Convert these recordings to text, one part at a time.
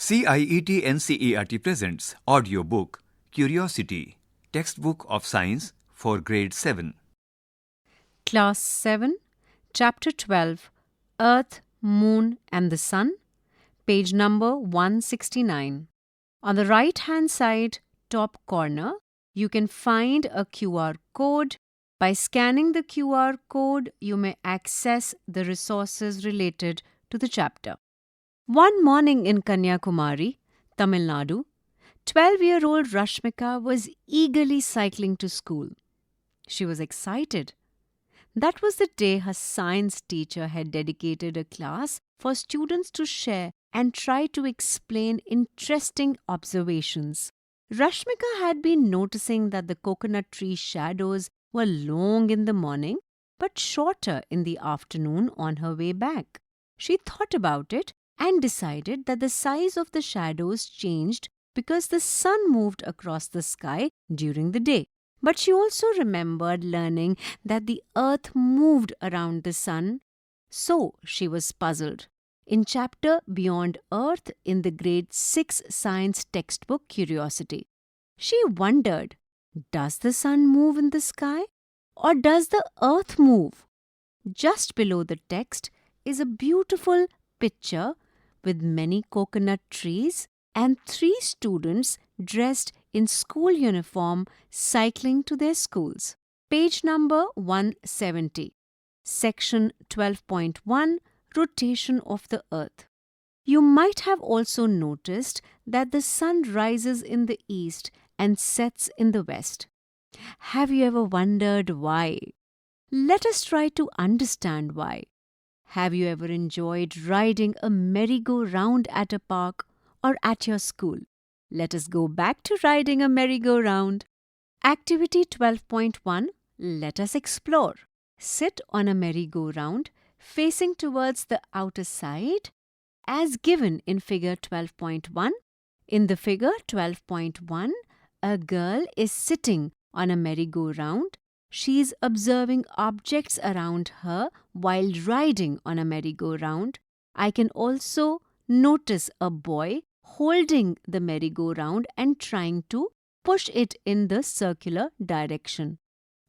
CIET NCERT presents audiobook Curiosity, Textbook of Science for Grade 7. Class 7, Chapter 12, Earth, Moon and the Sun, page number 169. On the right-hand side, top corner, you can find a QR code. By scanning the QR code, you may access the resources related to the chapter. One morning in Kanyakumari, Tamil Nadu, 12-year-old Rashmika was eagerly cycling to school. She was excited. That was the day her science teacher had dedicated a class for students to share and try to explain interesting observations. Rashmika had been noticing that the coconut tree shadows were long in the morning but shorter in the afternoon on her way back. She thought about it and decided that the size of the shadows changed because the sun moved across the sky during the day. But she also remembered learning that the earth moved around the sun, so she was puzzled. In chapter Beyond Earth in the grade 6 science textbook Curiosity, she wondered, does the sun move in the sky or does the earth move? Just below the text is a beautiful picture with many coconut trees and 3 students dressed in school uniform cycling to their schools. Page number 170. Section 12.1, Rotation of the Earth. You might have also noticed that the sun rises in the east and sets in the west. Have you ever wondered why? Let us try to understand why. Have you ever enjoyed riding a merry-go-round at a park or at your school? Let us go back to riding a merry-go-round. Activity 12.1. Let us explore. Sit on a merry-go-round facing towards the outer side as given in figure 12.1. In the figure 12.1, a girl is sitting on a merry-go-round. She is observing objects around her while riding on a merry-go-round. I can also notice a boy holding the merry-go-round and trying to push it in the circular direction.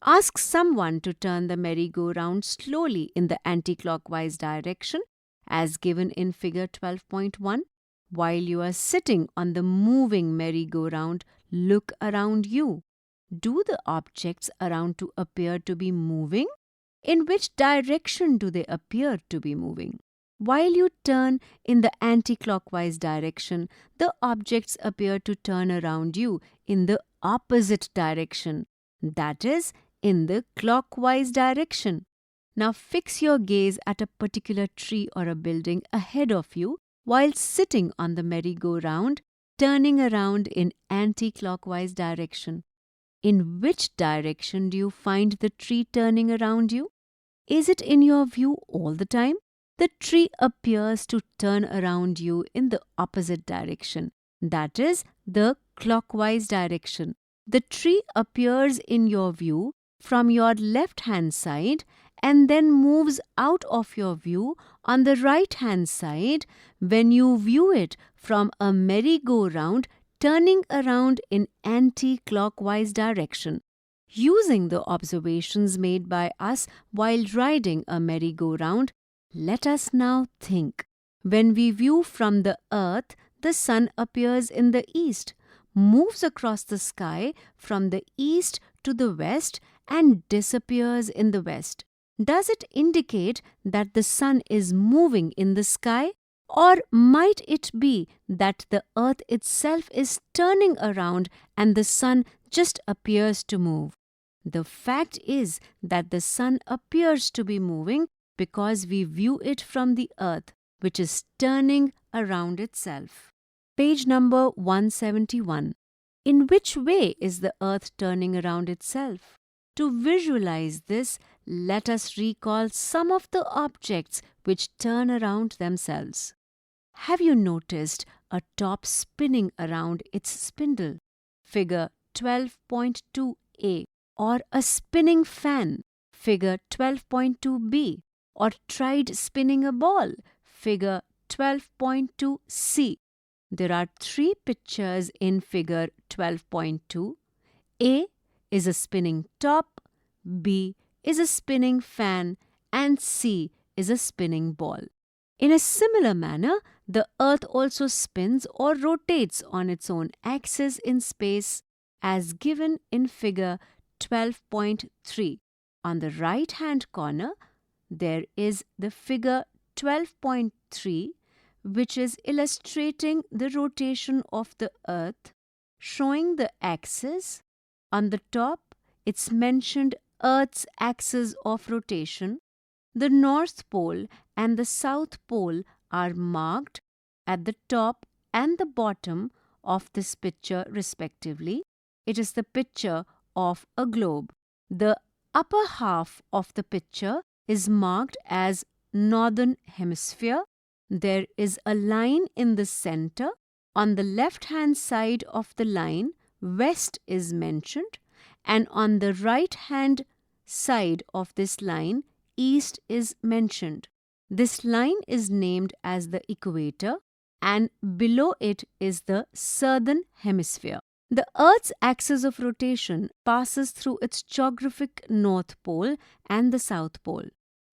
Ask someone to turn the merry-go-round slowly in the anti-clockwise direction as given in figure 12.1. While you are sitting on the moving merry-go-round, look around you. Do the objects around to appear to be moving? In which direction do they appear to be moving? While you turn in the anti-clockwise direction, the objects appear to turn around you in the opposite direction, that is, in the clockwise direction. Now fix your gaze at a particular tree or a building ahead of you while sitting on the merry-go-round, turning around in anti-clockwise direction. In which direction do you find the tree turning around you? Is it in your view all the time? The tree appears to turn around you in the opposite direction, that is, the clockwise direction. The tree appears in your view from your left-hand side and then moves out of your view on the right-hand side when you view it from a merry-go-round turning around in anti-clockwise direction. Using the observations made by us while riding a merry-go-round, let us now think. When we view from the earth, the sun appears in the east, moves across the sky from the east to the west and disappears in the west. Does it indicate that the sun is moving in the sky? Or might it be that the earth itself is turning around and the sun just appears to move? The fact is that the sun appears to be moving because we view it from the earth, which is turning around itself. Page number 171. In which way is the earth turning around itself? To visualize this, let us recall some of the objects which turn around themselves. Have you noticed a top spinning around its spindle? Figure 12.2a. Or a spinning fan? Figure 12.2b. Or tried spinning a ball? Figure 12.2c. there are three pictures in figure 12.2. A is a spinning top, B is a spinning fan, and C is a spinning ball. In a similar manner, the Earth also spins or rotates on its own axis in space as given in figure 12.3. On the right-hand corner, there is the figure 12.3, which is illustrating the rotation of the Earth, showing the axis. On the top, it's mentioned Earth's axis of rotation. The North Pole and the South Pole are marked at the top and the bottom of this picture respectively. It is the picture of a globe. The upper half of the picture is marked as Northern Hemisphere. There is a line in the center. On the left-hand side of the line, West is mentioned, and on the right-hand side of this line, East is mentioned. This line is named as the equator, and below it is the Southern Hemisphere. The Earth's axis of rotation passes through its geographic North Pole and the South Pole.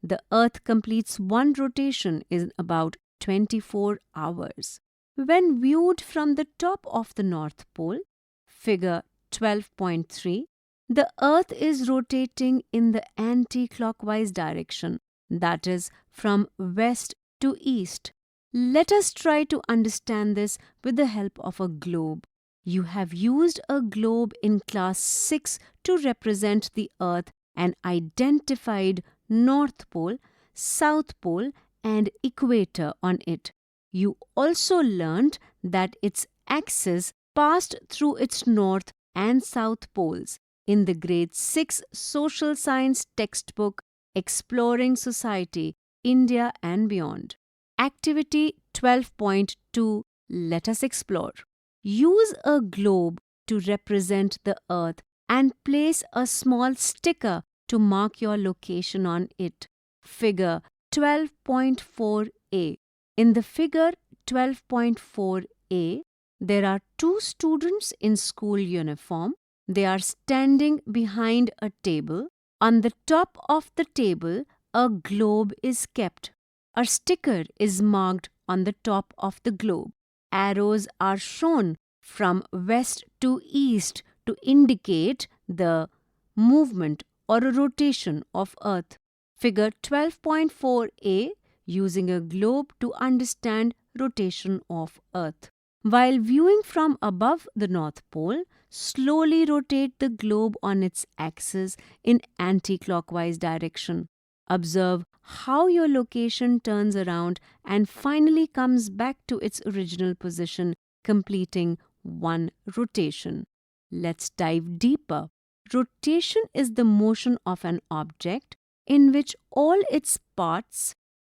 The Earth completes one rotation in about 24 hours. When viewed from the top of the North Pole, figure 12.3, the Earth is rotating in the anti-clockwise direction, that is, from west to east. Let us try to understand this with the help of a globe. You have used a globe in class 6 to represent the Earth and identified North Pole, South Pole, and equator on it. You also learned that its axis passed through its north and south poles in the grade 6 social science textbook Exploring Society, India and Beyond. Activity 12.2. Let us explore. Use a globe to represent the Earth and place a small sticker to mark your location on it. Figure 12.4a. In the figure 12.4a, there are two students in school uniform. They are standing behind a table. On the top of the table, a globe is kept. A sticker is marked on the top of the globe. Arrows are shown from west to east to indicate the movement or a rotation of Earth. Figure 12.4a, using a globe to understand rotation of Earth. While viewing from above the North Pole, slowly rotate the globe on its axis in anti-clockwise direction. Observe how your location turns around and finally comes back to its original position, completing one rotation. Let's dive deeper. Rotation is the motion of an object in which all its parts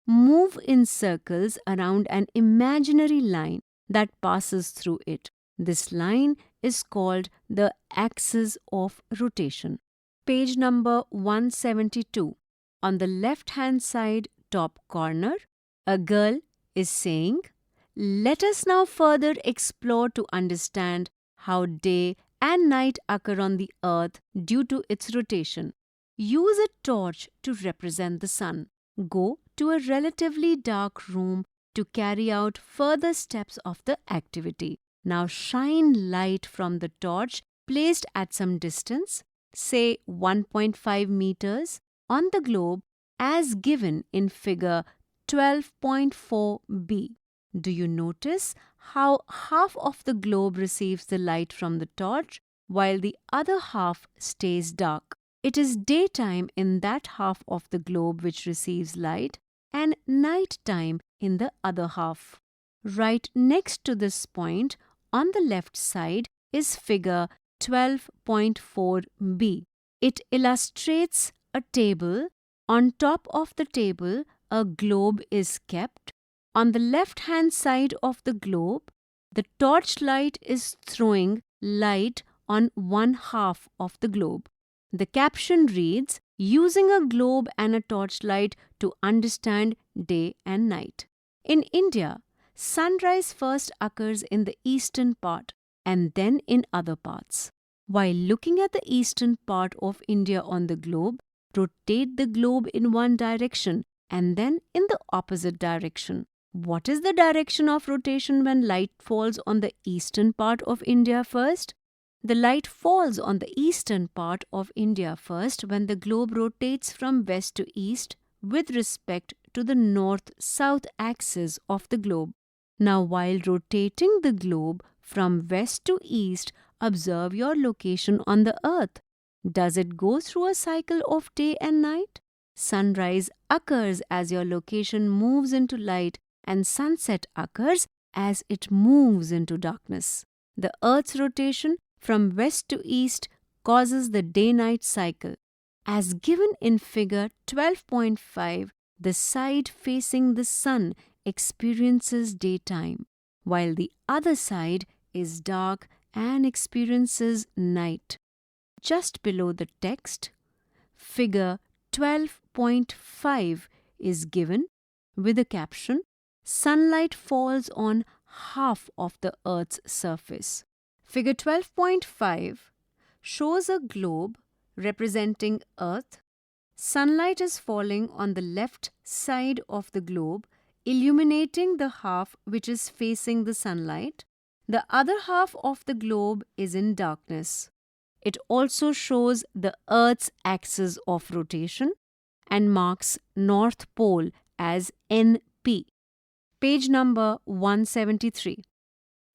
move in circles around an imaginary line that passes through it. This line is called the axis of rotation. Page number 172. On the left-hand side top corner, a girl is saying, "Let us now further explore to understand how day and night occur on the Earth due to its rotation. Use a torch to represent the sun. Go to a relatively dark room to carry out further steps of the activity. Now shine light from the torch placed at some distance, say 1.5 meters, on the globe as given in figure 12.4b. Do you notice how half of the globe receives the light from the torch while the other half stays dark? It is daytime in that half of the globe which receives light and night time in the other half. Right next to this point on the left side is figure 12.4b. It illustrates a table. On top of the table, a globe is kept. On the left-hand side of the globe, the torchlight is throwing light on one half of the globe. The caption reads, "Using a globe and a torchlight to understand day and night." In India, sunrise first occurs in the eastern part and then in other parts. While looking at the eastern part of India on the globe, rotate the globe in one direction and then in the opposite direction. What is the direction of rotation when light falls on the eastern part of India first? The light falls on the eastern part of India first when the globe rotates from west to east with respect to the north-south axis of the globe. Now, while rotating the globe from west to east, observe your location on the earth. Does it go through a cycle of day and night? Sunrise occurs as your location moves into light, and sunset occurs as it moves into darkness. The earth's rotation from west to east causes the day-night cycle. As given in figure 12.5, the side facing the sun experiences daytime, while the other side is dark and experiences night. Just below the text, figure 12.5 is given with the caption, "Sunlight falls on half of the Earth's surface." Figure 12.5 shows a globe representing Earth. Sunlight is falling on the left side of the globe, illuminating the half which is facing the sunlight. The other half of the globe is in darkness. It also shows the Earth's axis of rotation and marks North Pole as NP. Page number 173.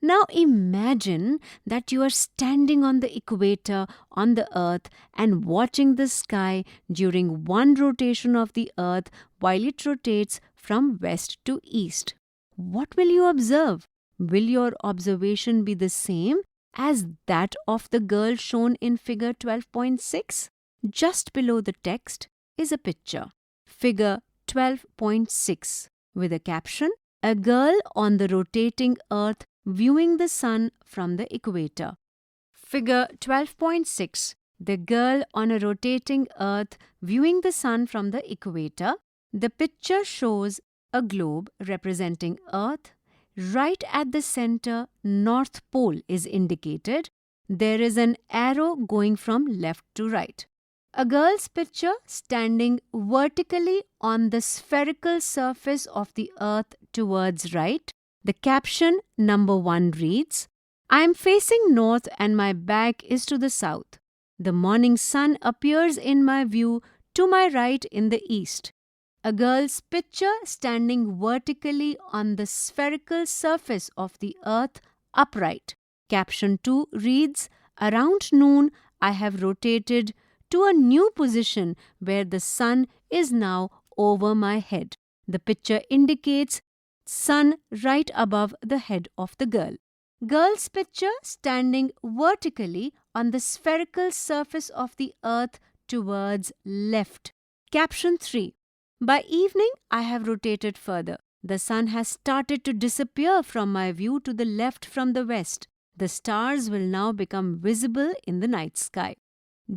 Now imagine that you are standing on the equator on the Earth and watching the sky during one rotation of the Earth while it rotates from west to east. What will you observe? Will your observation be the same as that of the girl shown in figure 12.6? Just below the text is a picture, figure 12.6, with a caption, "A girl on the rotating Earth viewing the sun from the equator." Figure 12.6. The girl on a rotating Earth viewing the sun from the equator. The picture shows a globe representing Earth. Right at the center, North Pole is indicated. There is an arrow going from left to right. A girl's picture standing vertically on the spherical surface of the Earth towards right. The caption number 1 reads, "I am facing north and my back is to the south. The morning sun appears in my view to my right in the east." A girl's picture standing vertically on the spherical surface of the Earth upright. Caption 2 reads, "Around noon I have rotated to a new position where the sun is now over my head." The picture indicates sun right above the head of the girl. Girl's picture standing vertically on the spherical surface of the Earth towards left. Caption 3. "By evening, I have rotated further. The sun has started to disappear from my view to the left from the west. The stars will now become visible in the night sky."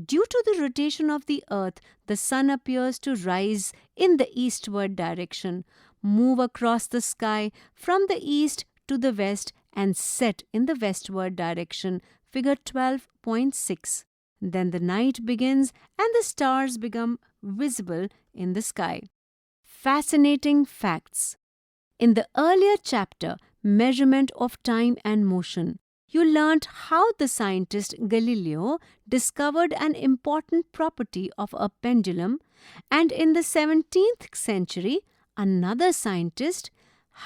Due to the rotation of the Earth, the sun appears to rise in the eastward direction, move across the sky from the east to the west, and set in the westward direction, figure 12.6. Then the night begins and the stars become visible in the sky. Fascinating facts. In the earlier chapter, Measurement of Time and Motion, you learnt how the scientist Galileo discovered an important property of a pendulum, and in the 17th century, another scientist,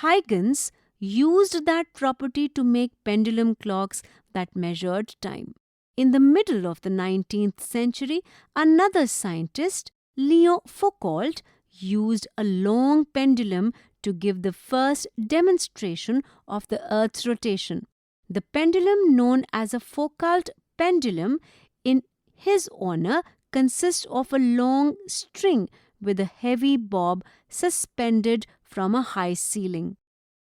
Huygens, used that property to make pendulum clocks that measured time. In the middle of the 19th century, another scientist, Leo Foucault, used a long pendulum to give the first demonstration of the Earth's rotation. The pendulum known as a Foucault pendulum in his honor consists of a long string with a heavy bob suspended from a high ceiling.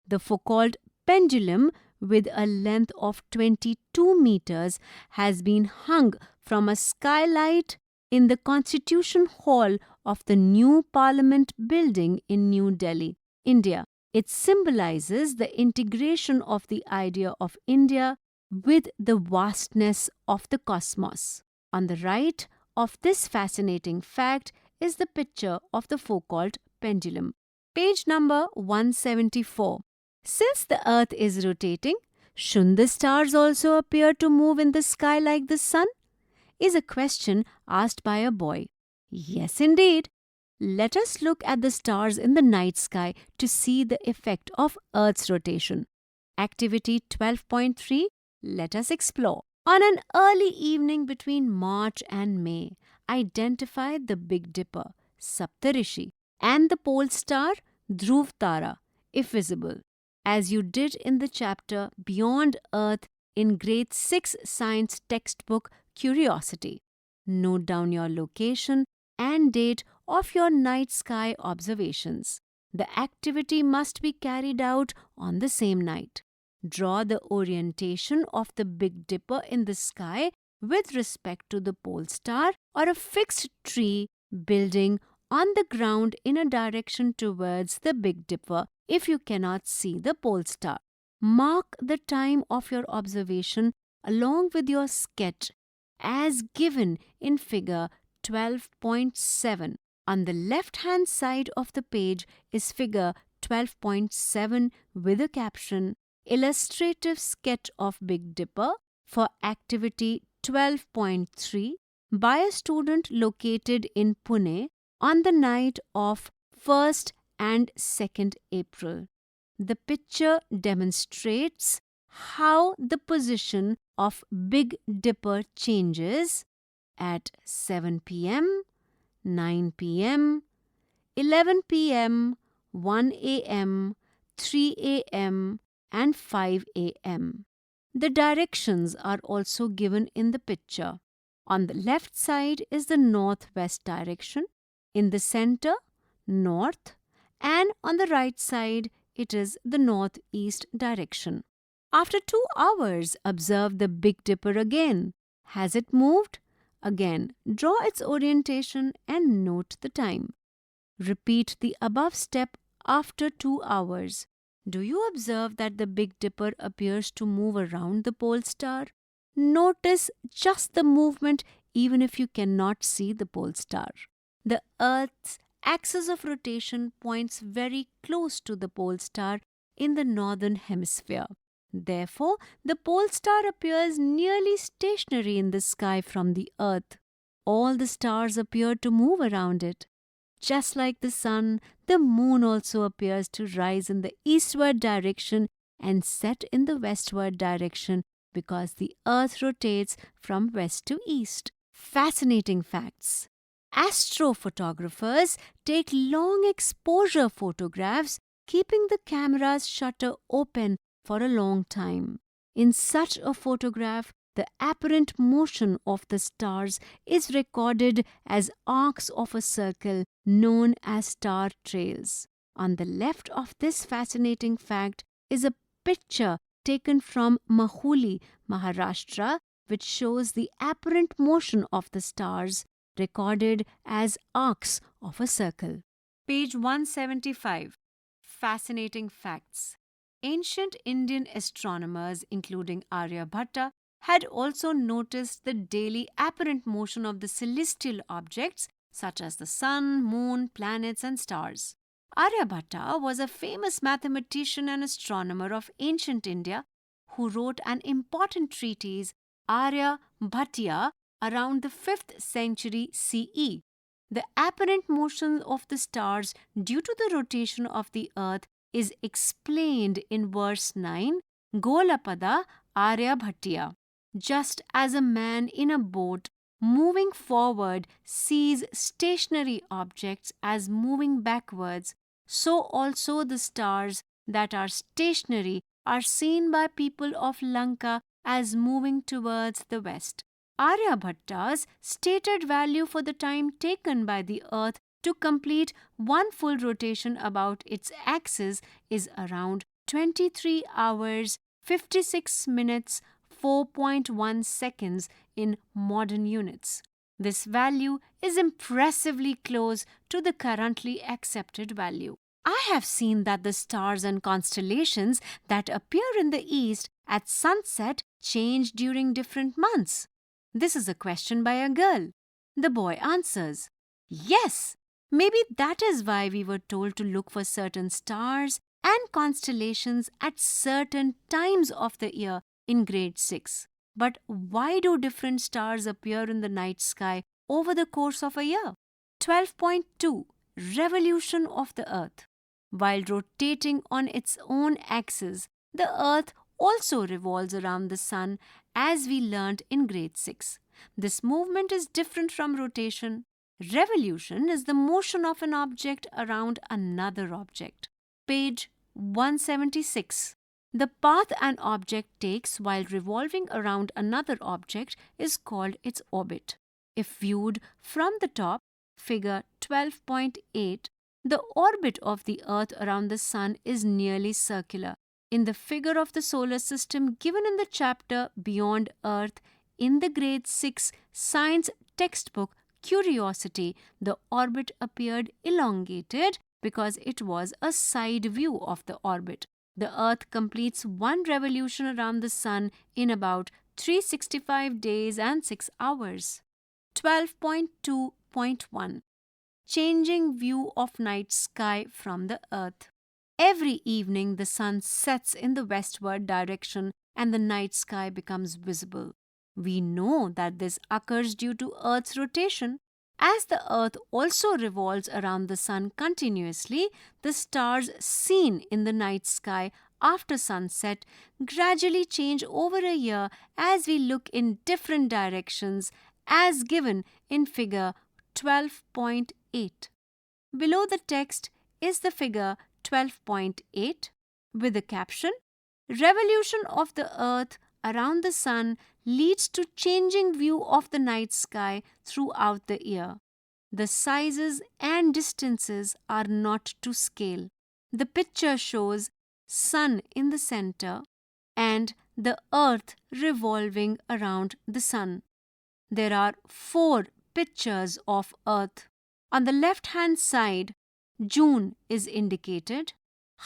The Foucault pendulum, with a length of 22 meters, has been hung from a skylight in the Constitution Hall of the new Parliament building in New Delhi, India. It symbolizes the integration of the idea of India with the vastness of the cosmos. On the right of this fascinating fact is the picture of the so-called pendulum. Page number 174. Since the earth is rotating, shouldn't the stars also appear to move in the sky like the sun? Is a question asked by a boy. Yes, indeed. Let us look at the stars in the night sky to see the effect of Earth's rotation. Activity 12.3. Let us explore. On an early evening between March and May, identify the Big Dipper, Saptarishi, and the pole star, Dhruv Tara, if visible, as you did in the chapter Beyond Earth in Grade 6 Science textbook Curiosity. Note down your location and date of your night sky observations. The activity must be carried out on the same night. Draw the orientation of the Big Dipper in the sky with respect to the pole star or a fixed tree, building on the ground in a direction towards the Big Dipper if you cannot see the pole star. Mark the time of your observation along with your sketch as given in figure 12.7. On the left-hand side of the page is figure 12.7 with a caption, Illustrative Sketch of Big Dipper for activity 12.3 by a student located in Pune on the night of 1st and 2nd April. The picture demonstrates how the position of Big Dipper changes at 7 p.m., 9 p.m., 11 p.m., 1 a.m., 3 a.m., and 5 a.m. The directions are also given in the picture. On the left side is the northwest direction, in the center, north, and on the right side it is the northeast direction. After 2 hours, observe the Big Dipper again. Has it moved? Again, draw its orientation and note the time. Repeat the above step after 2 hours. Do you observe that the Big Dipper appears to move around the pole star? Notice just the movement even if you cannot see the pole star. The Earth's axis of rotation points very close to the pole star in the northern hemisphere. Therefore, the pole star appears nearly stationary in the sky from the Earth. All the stars appear to move around it. Just like the sun, the moon also appears to rise in the eastward direction and set in the westward direction because the Earth rotates from west to east. Fascinating facts. Astrophotographers take long exposure photographs, keeping the camera's shutter open for a long time. In such a photograph, the apparent motion of the stars is recorded as arcs of a circle known as star trails. On the left of this fascinating fact is a picture taken from Mahuli, Maharashtra, which shows the apparent motion of the stars recorded as arcs of a circle. Page 175. Fascinating facts. Ancient Indian astronomers, including Aryabhatta, had also noticed the daily apparent motion of the celestial objects such as the sun, moon, planets, and stars. Aryabhatta was a famous mathematician and astronomer of ancient India who wrote an important treatise, Aryabhatiya, around the 5th century CE. The apparent motion of the stars due to the rotation of the earth is explained in verse 9, Golapada Aryabhatiya. Just as a man in a boat moving forward sees stationary objects as moving backwards, so also the stars that are stationary are seen by people of Lanka as moving towards the west. Aryabhatta's stated value for the time taken by the earth to complete one full rotation about its axis is around 23 hours, 56 minutes, 4.1 seconds in modern units. This value is impressively close to the currently accepted value. I have seen that the stars and constellations that appear in the east at sunset change during different months. This is a question by a girl. The boy answers, yes, maybe that is why we were told to look for certain stars and constellations at certain times of the year in grade 6. But why do different stars appear in the night sky over the course of a year? 12.2 Revolution of the Earth. While rotating on its own axis, the Earth also revolves around the Sun, as we learnt in grade 6. This movement is different from rotation. Revolution is the motion of an object around another object. Page 176. The path an object takes while revolving around another object is called its orbit. If viewed from the top, figure 12.8, the orbit of the Earth around the Sun is nearly circular. In the figure of the solar system given in the chapter Beyond Earth in the grade 6 science textbook Curiosity, the orbit appeared elongated because it was a side view of the orbit. The Earth completes one revolution around the Sun in about 365 days and 6 hours. 12.2.1 Changing view of night sky from the Earth. Every evening the sun sets in the westward direction and the night sky becomes visible. We know that this occurs due to Earth's rotation. As the Earth also revolves around the sun continuously, the stars seen in the night sky after sunset gradually change over a year as we look in different directions, as given in figure 12.8. Below the text is the figure 12.8 with the caption, Revolution of the Earth around the Sun leads to changing view of the night sky throughout the year. The sizes and distances are not to scale. The picture shows Sun in the center and the Earth revolving around the Sun. There are 4 pictures of Earth. On the left-hand side, June is indicated.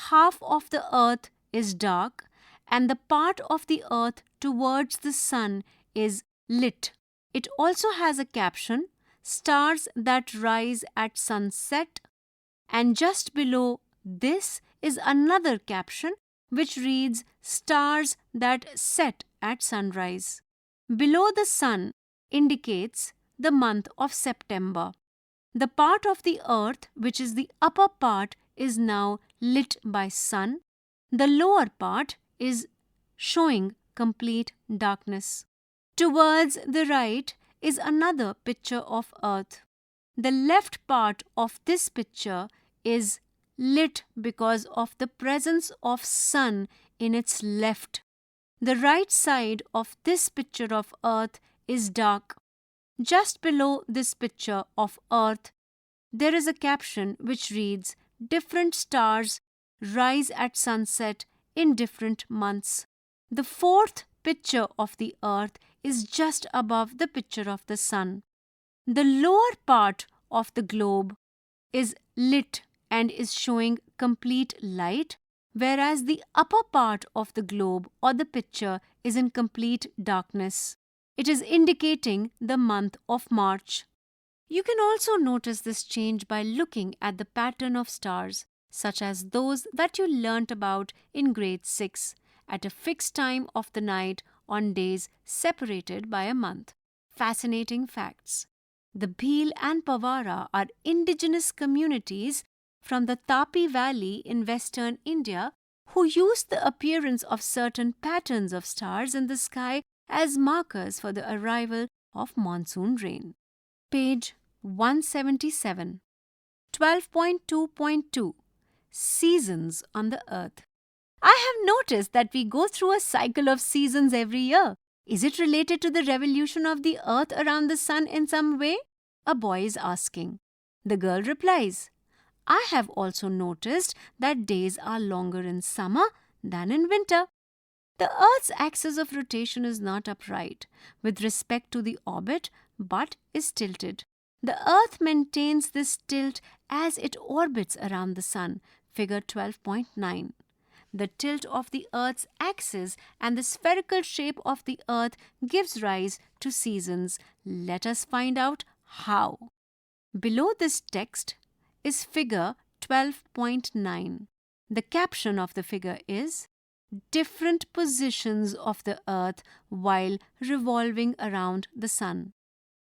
Half of the Earth is dark and the part of the Earth towards the Sun is lit. It also has a caption, Stars that rise at sunset, and just below this is another caption which reads, Stars that set at sunrise. Below the Sun indicates the month of September. The part of the Earth, which is the upper part, is now lit by sun. The lower part is showing complete darkness. Towards the right is another picture of Earth. The left part of this picture is lit because of the presence of sun in its left. The right side of this picture of Earth is dark. Just below this picture of Earth, there is a caption which reads, Different stars rise at sunset in different months. The 4th picture of the Earth is just above the picture of the Sun. The lower part of the globe is lit and is showing complete light, whereas the upper part of the globe or the picture is in complete darkness. It is indicating the month of March. You can also notice this change by looking at the pattern of stars, such as those that you learnt about in grade 6, at a fixed time of the night on days separated by a month. Fascinating facts. The Bhil and Pawara are indigenous communities from the Tapi Valley in western India who use the appearance of certain patterns of stars in the sky as markers for the arrival of monsoon rain. Page 177. 12.2.2 Seasons on the Earth. I have noticed that we go through a cycle of seasons every year. Is it related to the revolution of the Earth around the Sun in some way? A boy is asking. The girl replies, I have also noticed that days are longer in summer than in winter. The Earth's axis of rotation is not upright with respect to the orbit but is tilted. The Earth maintains this tilt as it orbits around the Sun, Figure 12.9. The tilt of the Earth's axis and the spherical shape of the Earth gives rise to seasons. Let us find out how. Below this text is figure 12.9. The caption of the figure is different positions of the Earth while revolving around the Sun.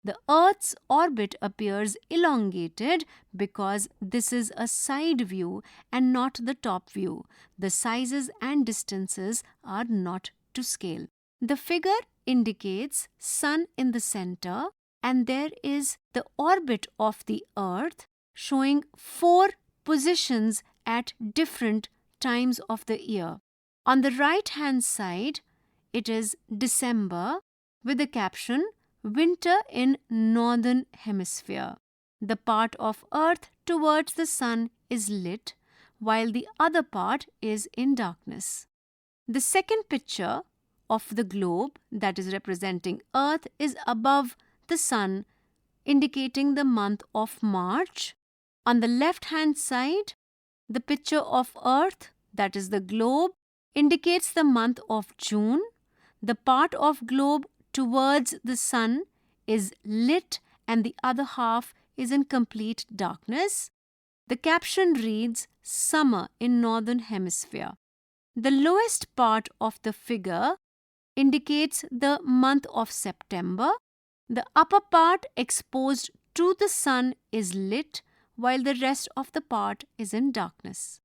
The Earth's orbit appears elongated because this is a side view and not the top view. The sizes and distances are not to scale. The figure indicates Sun in the center, and there is the orbit of the Earth showing 4 positions at different times of the year. On the right-hand side, it is December with the caption Winter in Northern Hemisphere. The part of Earth towards the Sun is lit, while the other part is in darkness. The second picture of the globe that is representing Earth is above the Sun, indicating the month of March. On the left-hand side, the picture of Earth, that is the globe, indicates the month of June. The part of globe towards the Sun is lit and the other half is in complete darkness. The caption reads, Summer in Northern Hemisphere. The lowest part of the figure indicates the month of September. The upper part exposed to the Sun is lit, while the rest of the part is in darkness.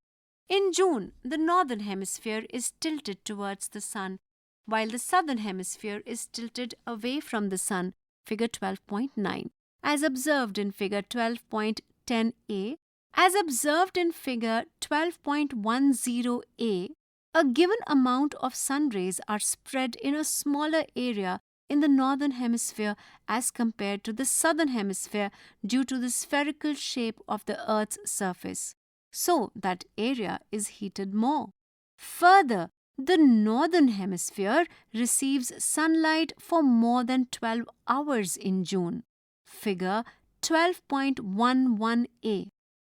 In June, the Northern Hemisphere is tilted towards the Sun, while the Southern Hemisphere is tilted away from the Sun, figure 12.9. As observed in figure 12.10a, as observed in figure 12.10a, a given amount of sun rays are spread in a smaller area in the Northern Hemisphere as compared to the Southern Hemisphere due to the spherical shape of the Earth's surface. So that area is heated more. Further, the Northern Hemisphere receives sunlight for more than 12 hours in June. Figure 12.11a.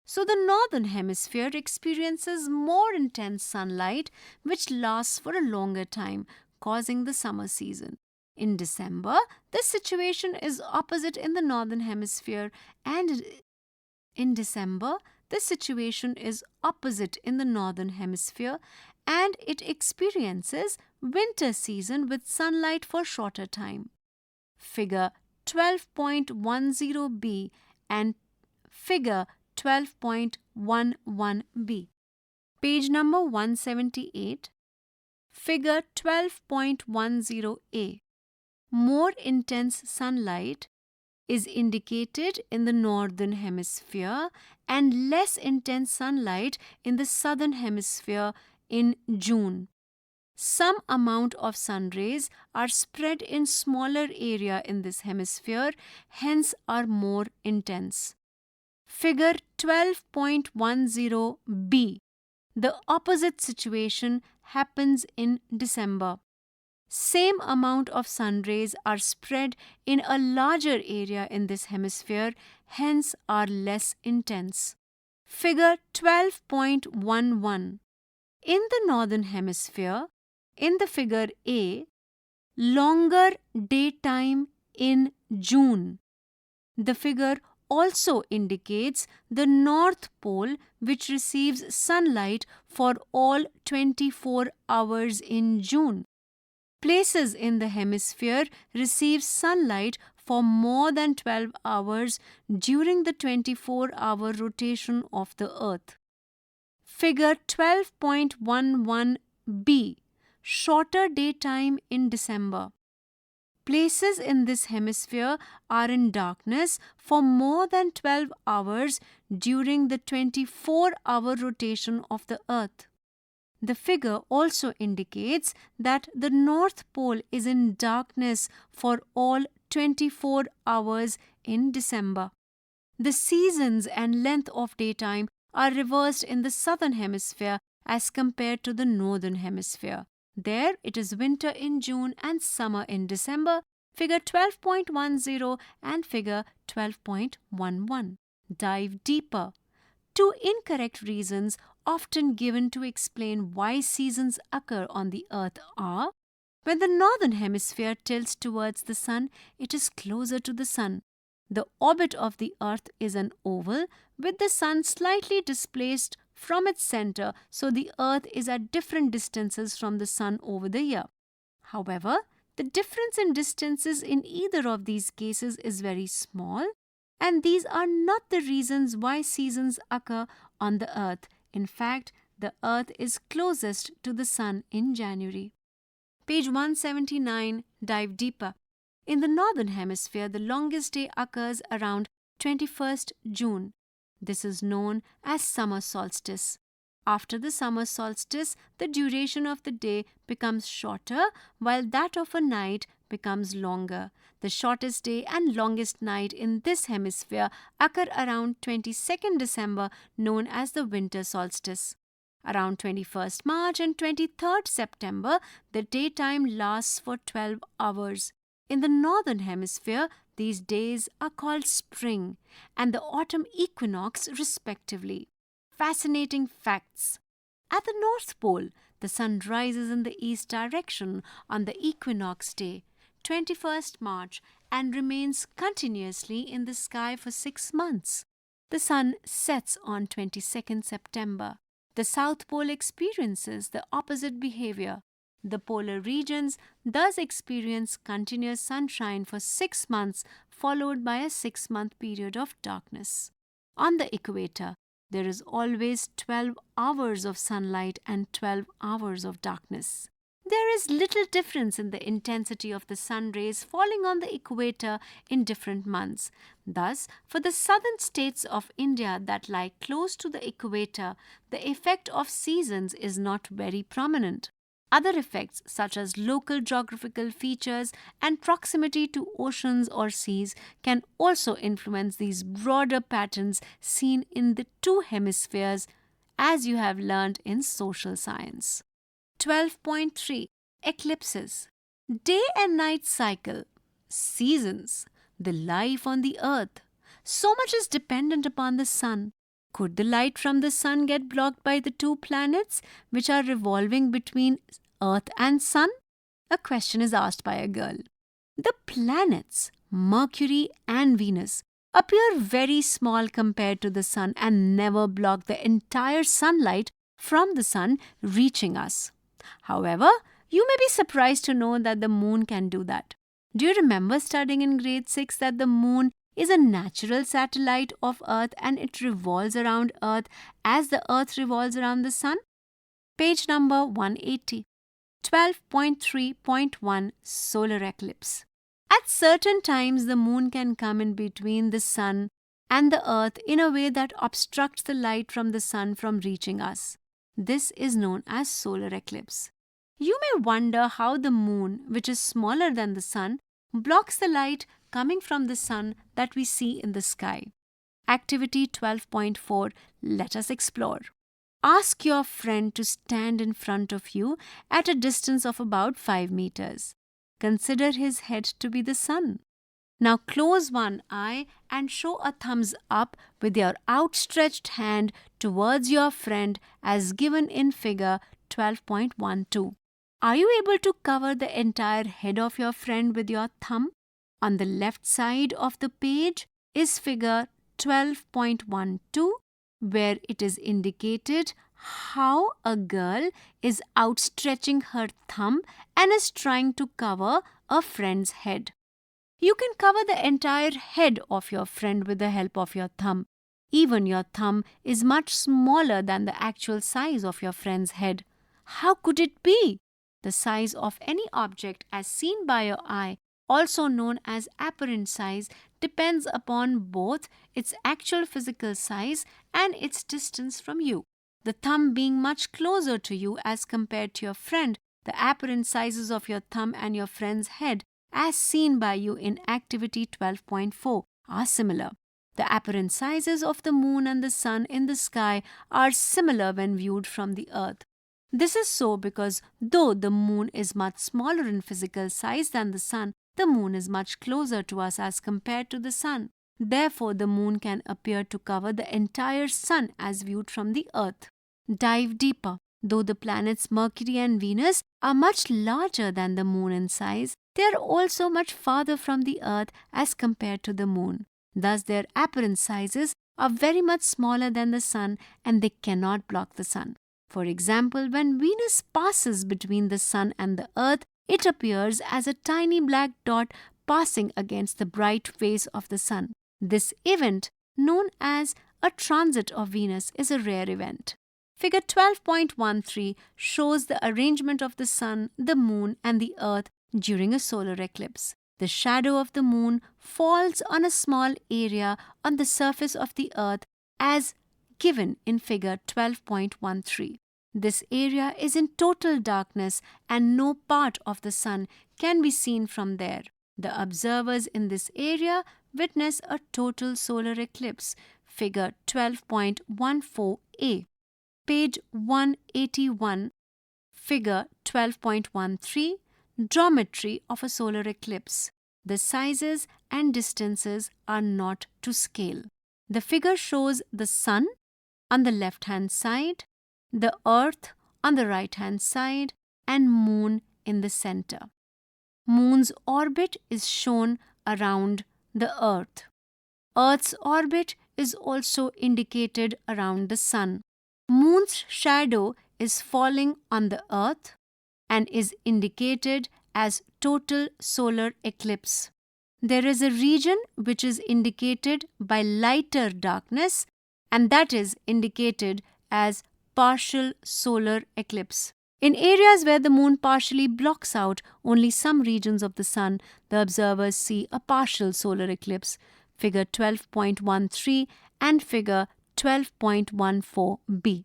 So the Northern Hemisphere experiences more intense sunlight which lasts for a longer time, causing the summer season. In December, this situation is opposite in the Northern Hemisphere, and it experiences winter season with sunlight for shorter time. Figure 12.10b and figure 12.11b. Page number 178. Figure 12.10a. More intense sunlight is indicated in the Northern Hemisphere and less intense sunlight in the Southern Hemisphere in June. Some amount of sun rays are spread in smaller area in this hemisphere, hence are more intense. Figure 12.10b. The opposite situation happens in December. Same amount of sun rays are spread in a larger area in this hemisphere, hence are less intense. Figure 12.11. In the Northern Hemisphere, in the figure A, longer daytime in June. The figure also indicates the North Pole, which receives sunlight for all 24 hours in June. Places in the hemisphere receive sunlight for more than 12 hours during the 24-hour rotation of the Earth. Figure 12.11b. Shorter daytime in December. Places in this hemisphere are in darkness for more than 12 hours during the 24-hour rotation of the Earth. The figure also indicates that the North Pole is in darkness for all 24 hours in December. The seasons and length of daytime are reversed in the Southern Hemisphere as compared to the Northern Hemisphere. There it is winter in June and summer in December, figure 12.10 and figure 12.11. Dive deeper. Two incorrect reasons often given to explain why seasons occur on the earth are: when the northern hemisphere tilts towards the sun, it is closer to the sun. The orbit of the earth is an oval with the sun slightly displaced from its center, so the earth is at different distances from the sun over the year. However, the difference in distances in either of these cases is very small, and these are not the reasons why seasons occur on the earth. In fact, the earth is closest to the sun in January. Page 179, dive deeper. In the northern hemisphere, the longest day occurs around 21st June. This is known as summer solstice. After the summer solstice, the duration of the day becomes shorter, while that of a night becomes longer. The shortest day and longest night in this hemisphere occur around 22nd December, known as the winter solstice. Around 21st March and 23rd September, the daytime lasts for 12 hours. In the northern hemisphere, these days are called spring and the autumn equinox respectively. Fascinating facts. At the North Pole, the sun rises in the east direction on the equinox day, 21st March, and remains continuously in the sky for 6 months. The sun sets on 22nd September. The South Pole experiences the opposite behavior. The polar regions thus experience continuous sunshine for 6 months, followed by a 6-month period of darkness. On the equator, there is always 12 hours of sunlight and 12 hours of darkness. There is little difference in the intensity of the sun rays falling on the equator in different months. Thus, for the southern states of India that lie close to the equator, the effect of seasons is not very prominent. Other effects, such as local geographical features and proximity to oceans or seas, can also influence these broader patterns seen in the two hemispheres, as you have learned in social science. 12.3 Eclipses. Day and night cycle. Seasons. The life on the earth. So much is dependent upon the sun. Could the light from the sun get blocked by the two planets which are revolving between Earth and sun? A question is asked by a girl. The planets, Mercury and Venus, appear very small compared to the sun and never block the entire sunlight from the sun reaching us. However, you may be surprised to know that the moon can do that. Do you remember studying in grade 6 that the moon is a natural satellite of Earth and it revolves around Earth as the Earth revolves around the sun? Page number 180. 12.3.1 Solar Eclipse. At certain times, the moon can come in between the sun and the earth in a way that obstructs the light from the sun from reaching us. This is known as solar eclipse. You may wonder how the moon, which is smaller than the sun, blocks the light coming from the sun that we see in the sky. Activity 12.4. Let us explore. Ask your friend to stand in front of you at a distance of about 5 meters. Consider his head to be the sun. Now close one eye and show a thumbs up with your outstretched hand towards your friend as given in figure 12.12. Are you able to cover the entire head of your friend with your thumb? On the left side of the page is figure 12.12, where it is indicated how a girl is outstretching her thumb and is trying to cover a friend's head. You can cover the entire head of your friend with the help of your thumb. Even your thumb is much smaller than the actual size of your friend's head. How could it be? The size of any object as seen by your eye, also known as apparent size, depends upon both its actual physical size and its distance from you. The thumb being much closer to you as compared to your friend, the apparent sizes of your thumb and your friend's head, as seen by you in activity 12.4, are similar. The apparent sizes of the moon and the sun in the sky are similar when viewed from the earth. This is so because though the moon is much smaller in physical size than the sun, the moon is much closer to us as compared to the sun. Therefore, the moon can appear to cover the entire sun as viewed from the earth. Dive deeper. Though the planets Mercury and Venus are much larger than the Moon in size, they are also much farther from the Earth as compared to the Moon. Thus, their apparent sizes are very much smaller than the Sun and they cannot block the Sun. For example, when Venus passes between the Sun and the Earth, it appears as a tiny black dot passing against the bright face of the Sun. This event, known as a transit of Venus, is a rare event. Figure 12.13 shows the arrangement of the Sun, the Moon, and the Earth during a solar eclipse. The shadow of the Moon falls on a small area on the surface of the Earth as given in figure 12.13. This area is in total darkness and no part of the Sun can be seen from there. The observers in this area witness a total solar eclipse, figure 12.14a. Page 181, figure 12.13, geometry of a solar eclipse. The sizes and distances are not to scale. The figure shows the Sun on the left-hand side, the Earth on the right-hand side, and Moon in the center. Moon's orbit is shown around the Earth. Earth's orbit is also indicated around the Sun. Moon's shadow is falling on the Earth and is indicated as total solar eclipse. There is a region which is indicated by lighter darkness, and that is indicated as partial solar eclipse. In areas where the Moon partially blocks out only some regions of the Sun, the observers see a partial solar eclipse, figure 12.13 and figure 12.14b.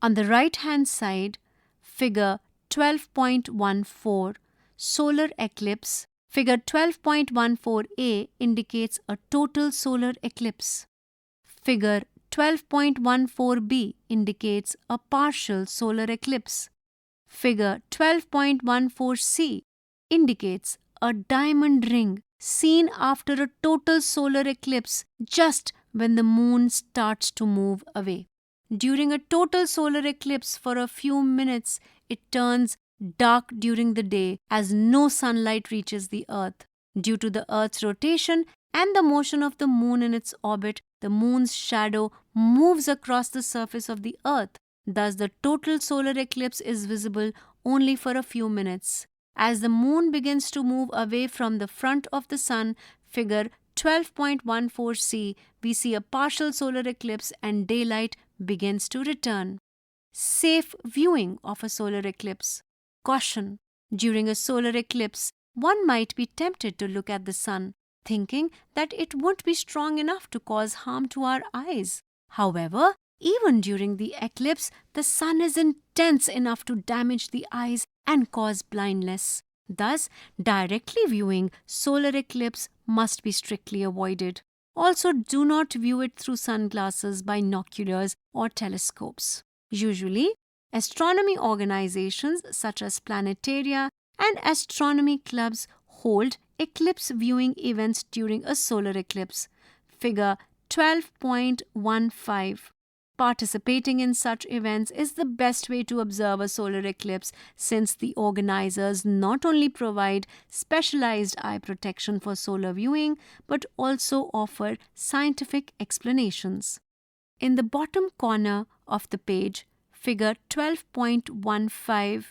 On the right-hand side, figure 12.14, solar eclipse, figure 12.14a indicates a total solar eclipse. Figure 12.14b indicates a partial solar eclipse. Figure 12.14c indicates a diamond ring seen after a total solar eclipse just when the Moon starts to move away. During a total solar eclipse for a few minutes, it turns dark during the day as no sunlight reaches the Earth. Due to the Earth's rotation and the motion of the Moon in its orbit, the Moon's shadow moves across the surface of the Earth. Thus, the total solar eclipse is visible only for a few minutes. As the Moon begins to move away from the front of the Sun, figure 12.14c, we see a partial solar eclipse and daylight begins to return. Safe viewing of a solar eclipse. Caution: during a solar eclipse, one might be tempted to look at the Sun, thinking that it won't be strong enough to cause harm to our eyes. However, even during the eclipse, the Sun is intense enough to damage the eyes and cause blindness. Thus, directly viewing solar eclipse must be strictly avoided. Also, do not view it through sunglasses, binoculars, or telescopes. Usually, astronomy organizations such as planetaria and astronomy clubs hold eclipse viewing events during a solar eclipse. Figure 12.15. Participating in such events is the best way to observe a solar eclipse, since the organizers not only provide specialized eye protection for solar viewing but also offer scientific explanations. In the bottom corner of the page, figure 12.15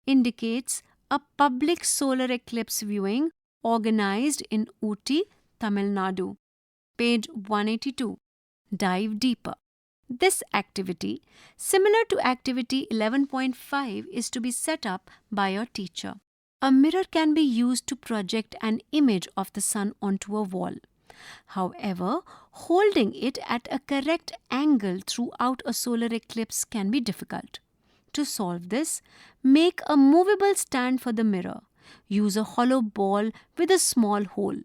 indicates a public solar eclipse viewing organized in Ooty, Tamil Nadu. Page 182. Dive deeper. This activity, similar to activity 11.5, is to be set up by your teacher. A mirror can be used to project an image of the Sun onto a wall. However, holding it at a correct angle throughout a solar eclipse can be difficult. To solve this, make a movable stand for the mirror. Use a hollow ball with a small hole.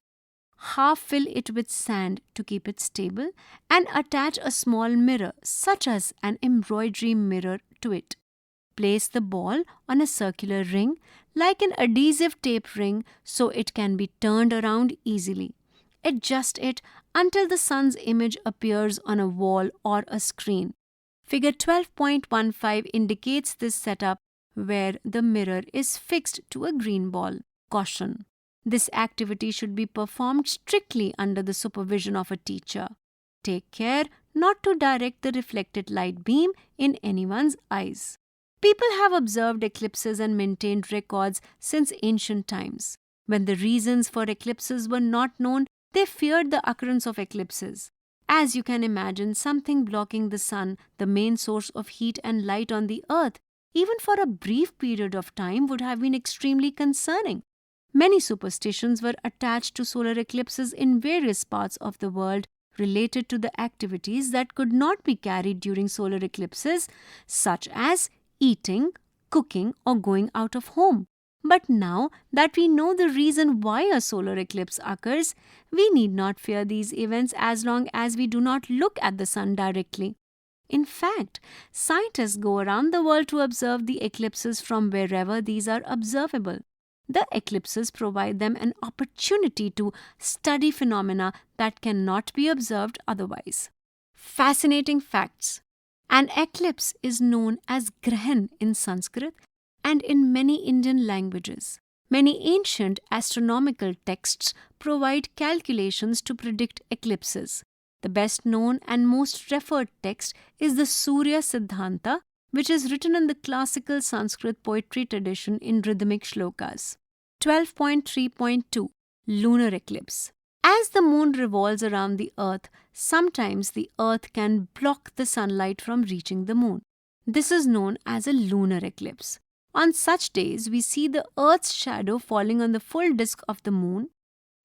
Half fill it with sand to keep it stable and attach a small mirror, such as an embroidery mirror, to it. Place the ball on a circular ring like an adhesive tape ring so it can be turned around easily. Adjust it until the Sun's image appears on a wall or a screen. Figure 12.15 indicates this setup where the mirror is fixed to a green ball. Caution: this activity should be performed strictly under the supervision of a teacher. Take care not to direct the reflected light beam in anyone's eyes. People have observed eclipses and maintained records since ancient times. When the reasons for eclipses were not known, they feared the occurrence of eclipses. As you can imagine, something blocking the sun, the main source of heat and light on the earth, even for a brief period of time, would have been extremely concerning. Many superstitions were attached to solar eclipses in various parts of the world related to the activities that could not be carried during solar eclipses, such as eating, cooking, or going out of home. But now that we know the reason why a solar eclipse occurs, we need not fear these events as long as we do not look at the sun directly. In fact, scientists go around the world to observe the eclipses from wherever these are observable. The eclipses provide them an opportunity to study phenomena that cannot be observed otherwise. Fascinating facts. An eclipse is known as Grahan in Sanskrit and in many Indian languages. Many ancient astronomical texts provide calculations to predict eclipses. The best known and most referred text is the Surya Siddhanta, which is written in the classical Sanskrit poetry tradition in rhythmic shlokas. 12.3.2 Lunar Eclipse. As the moon revolves around the earth, sometimes the earth can block the sunlight from reaching the moon. This is known as a lunar eclipse. On such days, we see the earth's shadow falling on the full disk of the moon.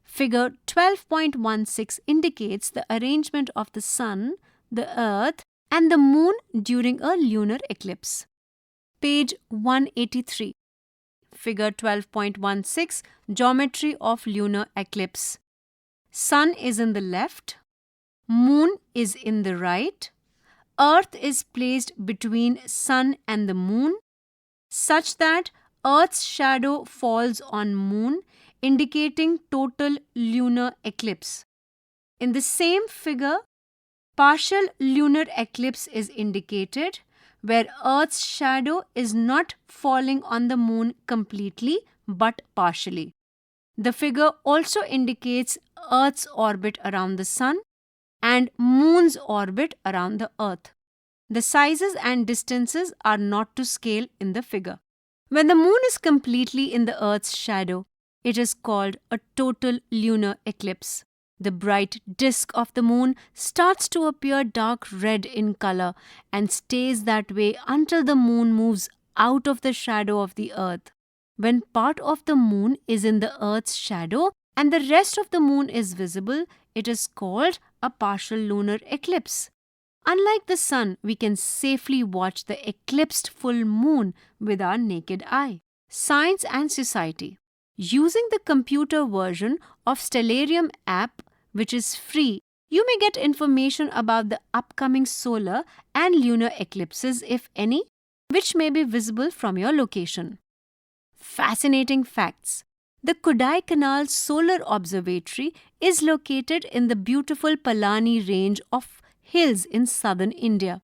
Figure 12.16 indicates the arrangement of the sun, the earth, and the moon during a lunar eclipse. Page 183. Figure 12.16 Geometry of lunar eclipse. Sun is in the left, moon is in the right, earth is placed between sun and the moon, such that earth's shadow falls on moon, indicating total lunar eclipse. In the same figure, partial lunar eclipse is indicated, where earth's shadow is not falling on the moon completely but partially. The figure also indicates Earth's orbit around the sun and moon's orbit around the earth. The sizes and distances are not to scale in the figure. When the moon is completely in the earth's shadow, it is called a total lunar eclipse. The bright disk of the moon starts to appear dark red in color and stays that way until the moon moves out of the shadow of the earth. When part of the moon is in the earth's shadow and the rest of the moon is visible, it is called a partial lunar eclipse. Unlike the sun, we can safely watch the eclipsed full moon with our naked eye. Science and Society. Using the computer version of Stellarium app, which is free, you may get information about the upcoming solar and lunar eclipses, if any, which may be visible from your location. Fascinating facts. The Kodaikanal Solar Observatory is located in the beautiful Palani range of hills in southern India.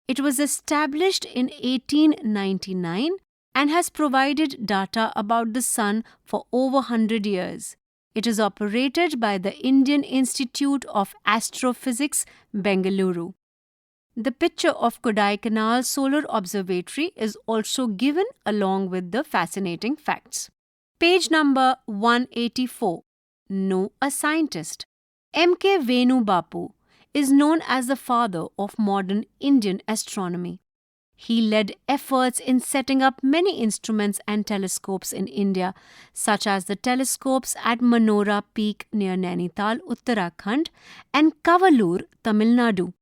It was established in 1899 and has provided data about the sun for over 100 years. It is operated by the Indian Institute of Astrophysics, Bengaluru. The picture of Kodaikanal Solar Observatory is also given along with the fascinating facts. Page number 184. Know a scientist. M.K. Venu Bapu is known as the father of modern Indian astronomy. He led efforts in setting up many instruments and telescopes in India, such as the telescopes at Manora Peak near Nainital, Uttarakhand, and Kavalur, Tamil Nadu.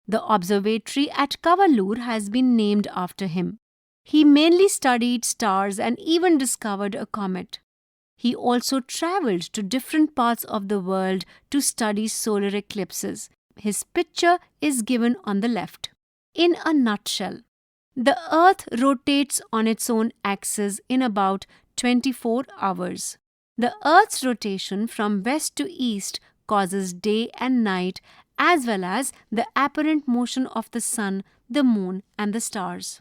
The observatory at Kavalur has been named after him. He mainly studied stars and even discovered a comet. He also travelled to different parts of the world to study solar eclipses. His picture is given on the left. In a nutshell, the Earth rotates on its own axis in about 24 hours. The Earth's rotation from west to east causes day and night, as well as the apparent motion of the sun the moon, and the stars.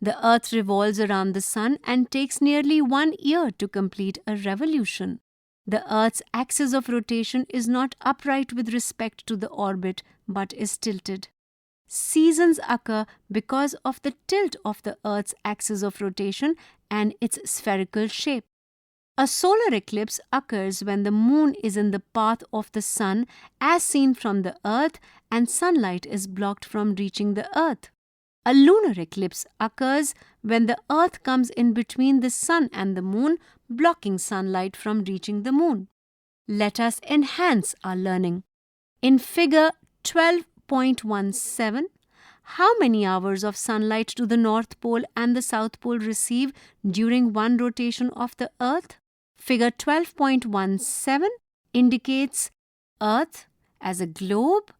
The Earth revolves around the Sun and takes nearly 1 year to complete a revolution. The Earth's axis of rotation is not upright with respect to the orbit but is tilted. Seasons occur because of the tilt of the Earth's axis of rotation and its spherical shape. A solar eclipse occurs when the moon is in the path of the Sun as seen from the Earth and sunlight is blocked from reaching the Earth. A lunar eclipse occurs when the Earth comes in between the Sun and the moon, blocking sunlight from reaching the moon. Let us enhance our learning. In figure 12.17, how many hours of sunlight do the North Pole and the South Pole receive during one rotation of the Earth? Figure 12.17 indicates Earth as a globe.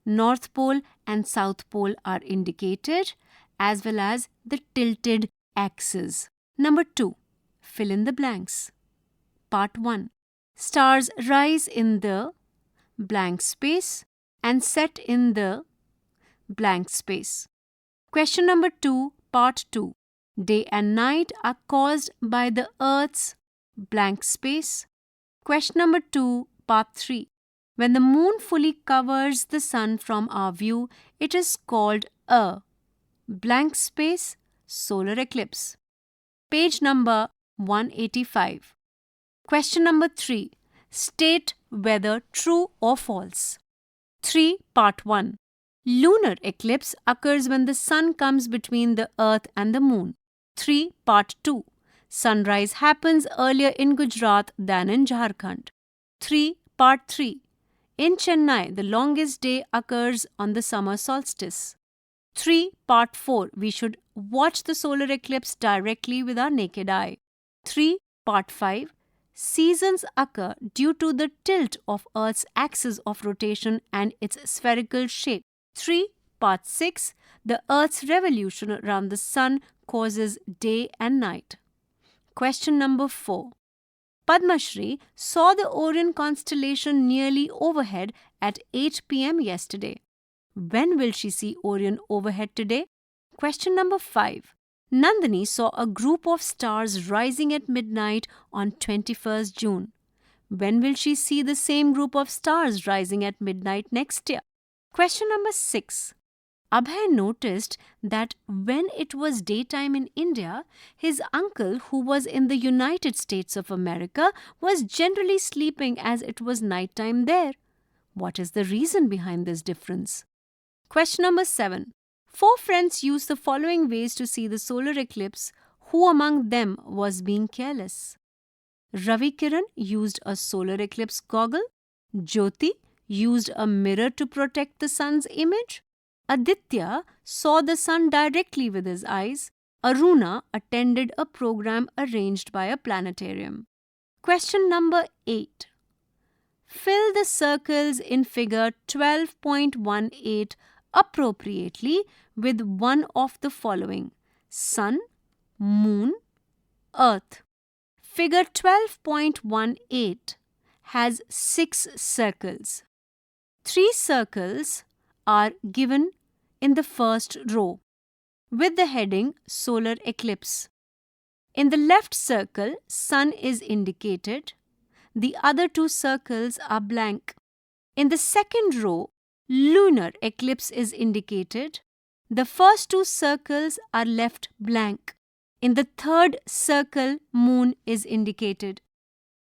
North Pole and South Pole are indicated, as well as the tilted axis. Number 2. Fill in the blanks. Part 1. Stars rise in the blank space and set in the blank space. Question number 2, part 2. Day and night are caused by the Earth's blank space. Question number 2, part 3. When the moon fully covers the Sun from our view, it is called a blank space solar eclipse. Page number 185. Question number 3. State whether true or false. 3. Part 1. Lunar eclipse occurs when the Sun comes between the Earth and the Moon. 3. Part 2. Sunrise happens earlier in Gujarat than in Jharkhand. 3. Part 3. In Chennai, the longest day occurs on the summer solstice. 3. Part 4. We should watch the solar eclipse directly with our naked eye. 3. Part 5. Seasons occur due to the tilt of Earth's axis of rotation and its spherical shape. 3. Part 6. The Earth's revolution around the Sun causes day and night. Question number 4. Padma Shri saw the Orion constellation nearly overhead at 8 p.m. yesterday. When will she see Orion overhead today? Question number 5. Nandini saw a group of stars rising at midnight on 21st June. When will she see the same group of stars rising at midnight next year? Question number 6. Abhay noticed that when it was daytime in India, his uncle, who was in the United States of America, was generally sleeping as it was nighttime there. What is the reason behind this difference? Question number 7. 4 friends used the following ways to see the solar eclipse. Who among them was being careless? Ravi Kiran used a solar eclipse goggle. Jyoti used a mirror to protect the sun's image. Aditya saw the sun directly with his eyes. Aruna attended a program arranged by a planetarium. Question number 8. Fill the circles in figure 12.18 appropriately with one of the following: Sun, Moon, Earth. Figure 12.18 has 6 circles. 3 circles are given in the first row with the heading Solar Eclipse. In the left circle, Sun is indicated. The other 2 circles are blank. In the second row, Lunar Eclipse is indicated. The first 2 circles are left blank. In the third circle, Moon is indicated.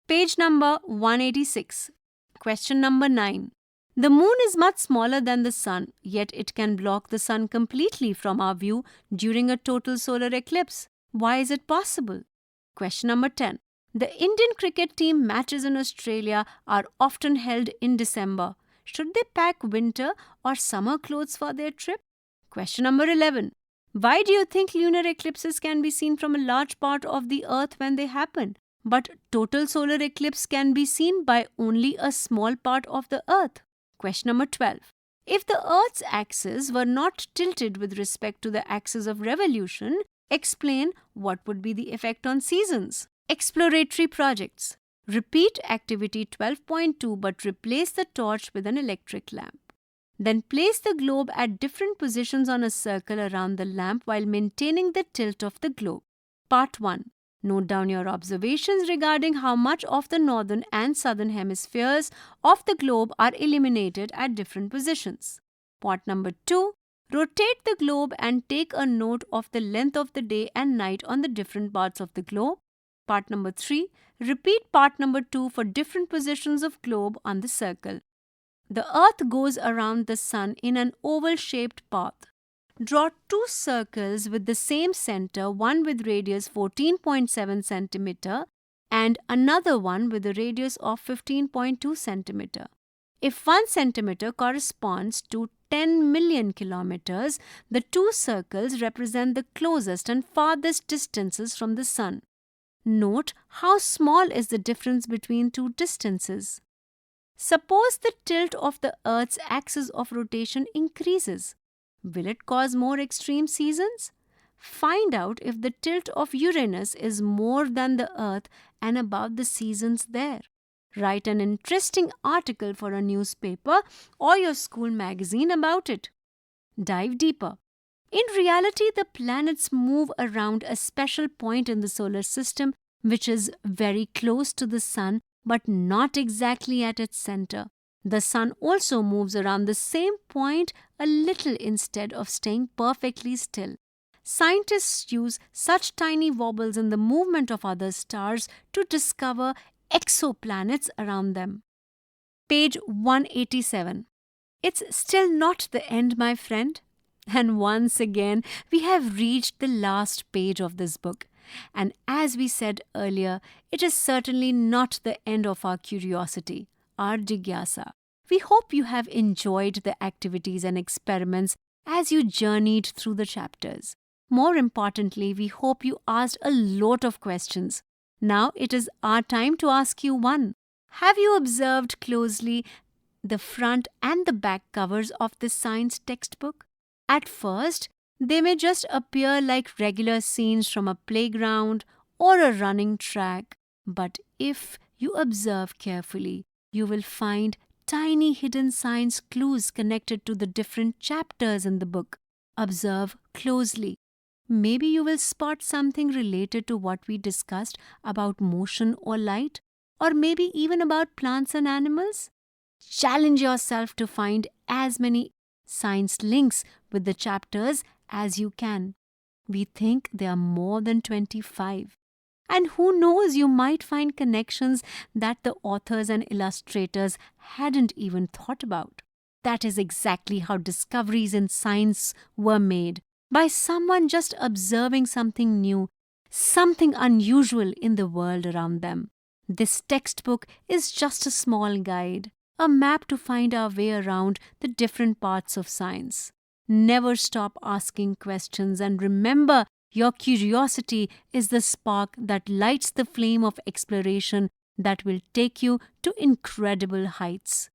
Page number 186. Question number 9. The moon is much smaller than the sun, yet it can block the sun completely from our view during a total solar eclipse. Why is it possible? Question number 10. The Indian cricket team matches in Australia are often held in December. Should they pack winter or summer clothes for their trip? Question number 11. Why do you think lunar eclipses can be seen from a large part of the earth when they happen, but total solar eclipse can be seen by only a small part of the earth? Question number 12. If the Earth's axis were not tilted with respect to the axis of revolution, explain what would be the effect on seasons. Exploratory projects. Repeat activity 12.2 but replace the torch with an electric lamp. Then place the globe at different positions on a circle around the lamp while maintaining the tilt of the globe. Part 1. Note down your observations regarding how much of the northern and southern hemispheres of the globe are illuminated at different positions. Part number 2. Rotate the globe and take a note of the length of the day and night on the different parts of the globe. Part number 3. Repeat part number 2 for different positions of globe on the circle. The Earth goes around the Sun in an oval-shaped path. Draw two circles with the same center, one with radius 14.7 cm and another one with a radius of 15.2 cm. If 1 centimeter corresponds to 10 million kilometers, the two circles represent the closest and farthest distances from the Sun. Note how small is the difference between two distances. Suppose the tilt of the Earth's axis of rotation increases. Will it cause more extreme seasons? Find out if the tilt of Uranus is more than the Earth and about the seasons there. Write an interesting article for a newspaper or your school magazine about it. Dive deeper. In reality, the planets move around a special point in the solar system which is very close to the Sun but not exactly at its center. The Sun also moves around the same point a little instead of staying perfectly still. Scientists use such tiny wobbles in the movement of other stars to discover exoplanets around them. Page 187. It's still not the end, my friend. And once again, we have reached the last page of this book. And as we said earlier, it is certainly not the end of our curiosity, our jigyasa. We hope you have enjoyed the activities and experiments as you journeyed through the chapters. More importantly, we hope you asked a lot of questions. Now it is our time to ask you one. Have you observed closely the front and the back covers of this science textbook? At first, they may just appear like regular scenes from a playground or a running track. But if you observe carefully, you will find tiny hidden science clues connected to the different chapters in the book. Observe closely. Maybe you will spot something related to what we discussed about motion or light, or maybe even about plants and animals. Challenge yourself to find as many science links with the chapters as you can. We think there are more than 25. And who knows, you might find connections that the authors and illustrators hadn't even thought about. That is exactly how discoveries in science were made, by someone just observing something new, something unusual in the world around them. This textbook is just a small guide, a map to find our way around the different parts of science. Never stop asking questions, and remember, your curiosity is the spark that lights the flame of exploration that will take you to incredible heights.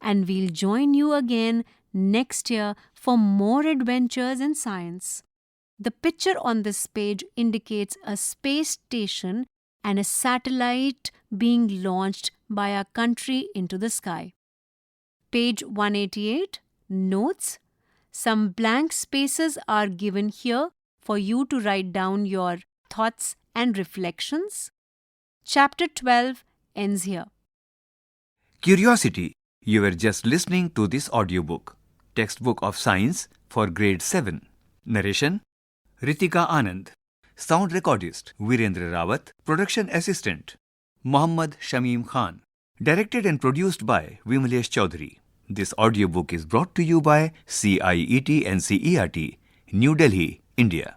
And we'll join you again next year for more adventures in science. The picture on this page indicates a space station and a satellite being launched by our country into the sky. Page 188. Notes. Some blank spaces are given here for you to write down your thoughts and reflections. Chapter 12 ends here. Curiosity. You were just listening to this audiobook, Textbook of Science for Grade 7. Narration, Ritika Anand. Sound recordist, Virendra Rawat. Production assistant, Mohammad Shamim Khan. Directed and produced by Vimalesh Chaudhary. This audiobook is brought to you by CIET NCERT, New Delhi, India.